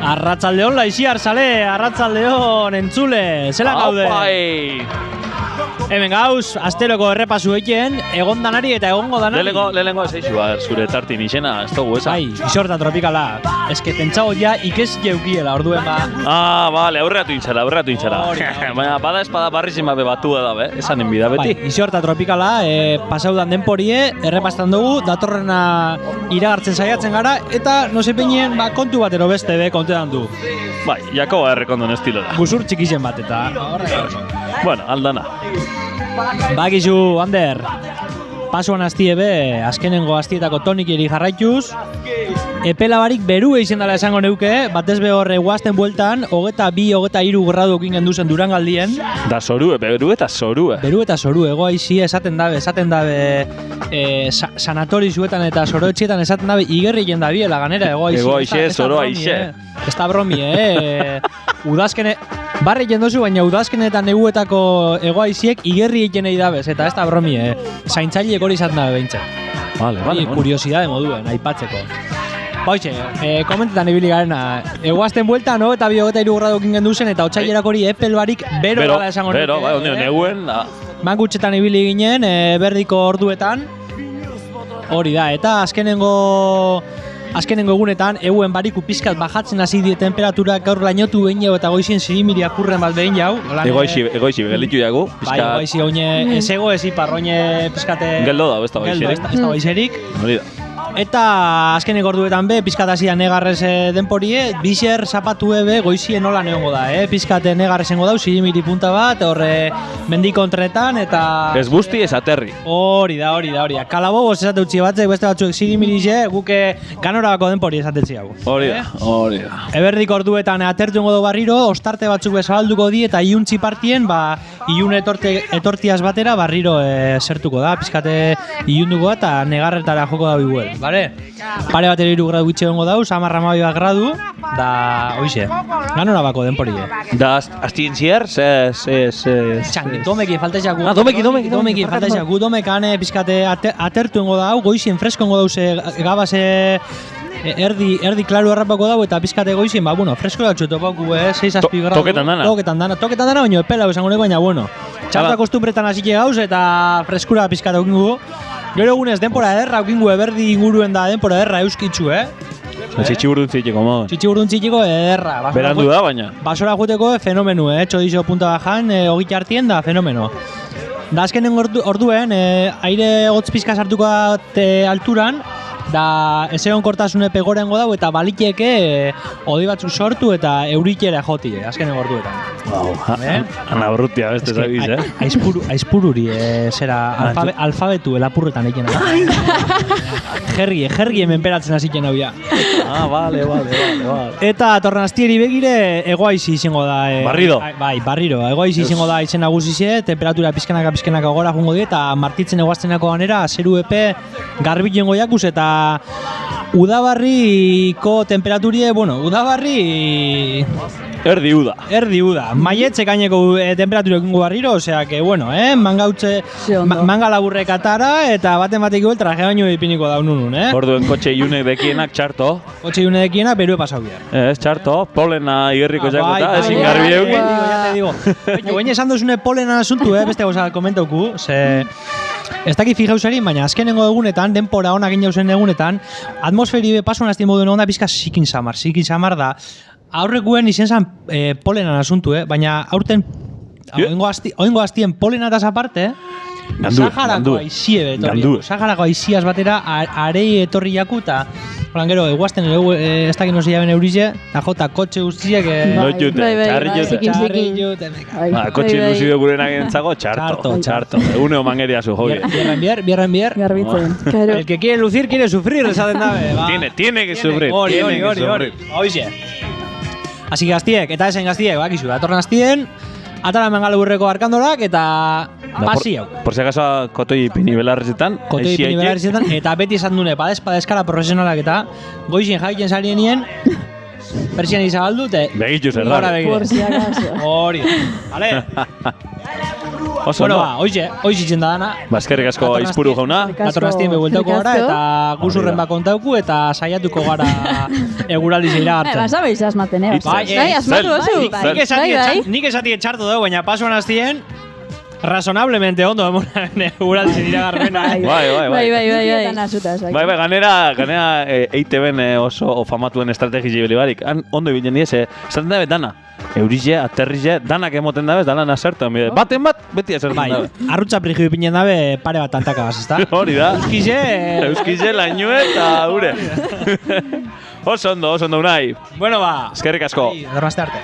Arratsaldeon Laixiar sale, arratsaldeon entzule, zela gaude? Hemen gauz, asteroko errepasu egiten, egon danari eta egongo danari. Lehenengo zeixua, zure tartin izena, ez dugu eza. Bai, isorta tropikala. Eske pentsago ja ikes jeukiela, orduen ba. Bale, aurreatu intxara. Baina, bada espada barrizin babe batua da, be? Esanen bida beti. Bai, isorta tropikala, pasaudan denporie, errepastan dugu, datorrena iragartzen saiatzen gara, eta no se peñen, kontu batero beste, kontetan du. Bai, Jakoba errekondon estilora. Guzur txikizen bat, eta bueno, aldana. Bakizu, Ander, pasuan hastie be, azkenengo hastietako tonikieri jarraituz, epela barik beru eizen dela esango neuke, batez be horre guazten bueltan, 22-23 gradu ekin genduzen Durangaldien. Da zorue, beru eta zorue. Beru eta zorue, ego aizi esaten dabe, sanatorizuetan eta zoroetxietan esaten dabe, igerri jendabiela ganera, ego aizi. Ego aize, zoro aize. Ez da bromi, udazkene... Barri jendozu, baina udazkenetan neguetako egoaiziek igerri egiten nahi dabez, eta ez da bromi, zaintzaileek hori izaten dabe behintzen. Vale. Kuriosidade moduen, aipatzeko. Hoxe, komentetan ibili garena, egoazten buelta, no? Eta 22 gradu ekin genduzen, eta otsailerak hori epel barik bero gala esango nuke. Bero, bai, ondio, neguen, da. Mangutxetan ibili ginen, berdiko orduetan. Hori da, eta azkenengo egunetan, eguen bariku pizkat bajatzen hasi die temperaturak gaur lainotu behin jau eta goizien zirimiri apurren bat behin jau. Egoizi, gelitu jagu. Bai, egoizi, oine, ez ego ez ipar, oine pizkate... Geldo da, ez da goizerik. Ez da goizerik. Hori da. Eta azkeneko orduetan be, pizkat hasia negarrez denporie, biser zapatu ebe goizien nola neongo da, pizkate negarrezengo dau, zirimiri punta bat, horre mendikontretan, eta... Ez busti, ez aterri. Hori da. Kalaboboz esate utzi batzek, beste batzuk zirimirize, guke ganorabako denpori esatetzi hau. Hori da. Eberdik orduetan atertuengo du barriro, ostarte batzuk bezabalduko di, eta iuntzi partien, iun etortiaz batera barriro sertuko da, pizkate iunduko da, eta negarretara joko da biguel. Pare batero 3 gradu gutxe egongo dauz, 10-12 gradu, da, hoize, ganorabako denporie. Da, astien zier, domeki faltaizaku. Domeki faltaizaku, domekan pizkate atertuengo dau, goizien freskongo dauz, gabase erdi klaro errapako dago eta pizkate goizien, fresko datxo topaku, 6-7 gradu. Toketan dana, baina epela esango nego, baina, txarta kostumbretan hasike gauz eta freskura pizkate okingu. Gero egunez, denpora ederra okingu eberdi inguruen da denpora ederra euskitzu, Txitxiburduntzitiko, mo. Txitxiburduntzitiko ederra. Berandu da, baina. Basora juteko fenomenu, txodizo punta bajan, hogit hartien da fenomeno. Da azkenen orduen, aire gotz pizka sartuko alturan, da ez egon kortasune pegorengo dago eta baliteke odi batzuk sortu eta eurikera joti, azkenen orduetan. Ana urrutia beste zabiz, Aizpururi, zera, alfabetu elapurretan egin. Jergi menperatzen haziken hau ja. Vale. Eta tornastieri begire, egoaizi izango da. Barriro. Bai, barriro. Egoaizi izango da izen nagusize, temperatura pizkanaka gora jungo die, eta martitzen egoaztenako ganera, zeru epe garbilengo jakuz, eta udabarriko temperaturie, udabarri... Erdi uda. Maietxe gaineko temperatura ekingo barriro, osea, que, manga laburrek atara, eta batek traje baino ipiniko daunun, Orduen kotxe iunek dekienak txarto. Kotxe iunek dekienak berue pasau bia. Ez, txarto, polena igerriko jakuta, ezin garbi eukin. Ja te digo. Baina esan duzune polena asuntu, beste gauza komentauku, ez dakit fijausari, baina azkenengo egunetan, denpora ona egin jauzen egunetan, atmosferi pasuan azti moduen onda pizka zikin samar da. Aurrekuen izen zan polenan asuntu, baina aurten oingo hastien polenataz aparte, Saharako aizie betorri. Saharako aiziaz batera arei etorri jaku eta gero, eguazten ez dakit nozi jaben eurize, eta jota kotxe guztiak... Txarri jute. Kotxe luzido gurenak entzago, txarto. Egune omangeria zu, joie. Bierren. Garbitzen. El que quiere lucir, quiere sufrir, esaten dabe. Tiene que sufrir. Hori. Hoize. Así que gaztiek, eta esen gaztiek, bakizu, datorren gaztien, atara mengalaburreko arkandolak eta pasi hau. Por si acaso, kotoi pinibelarrezetan, eta beti esan dune, padeskara profesionalak eta goizien jaiten salienien, persian izabaldu, Begitxu zer da. Por si acaso. Hori. Vale. Oso, Bueno, no? ba, hoiz itzen da dana. Eskerrik asko Datorren Aizpuru astien- jauna. Datorren astien behueltauko gara eta guzurren bat kontauku eta saiatuko gara eguraldi zeira hartzen. Basa behiz asmaten, Bai, Bai, asmatu zel. oso. Nik esati etxartu dugu, baina pasuan astien razonablemente ondo emonan eguraldi zeira garbena. Bai, ganera EITB-en oso famatuen estrategia barik. Han ondo ibilen diez, esaten dabe dana. Eurize, aterrize, danak emoten dabez, dana nasertuan bide. Baten bat, beti asertzen Bai, dabe. arrutza prigiu ipinen dabe pare bat tantaka baz, ezta? Hori da. Euskize, lainue eta ure. Oso ondo, Unai. Bueno, ba. Eskerrik asko. Dorrazte arte.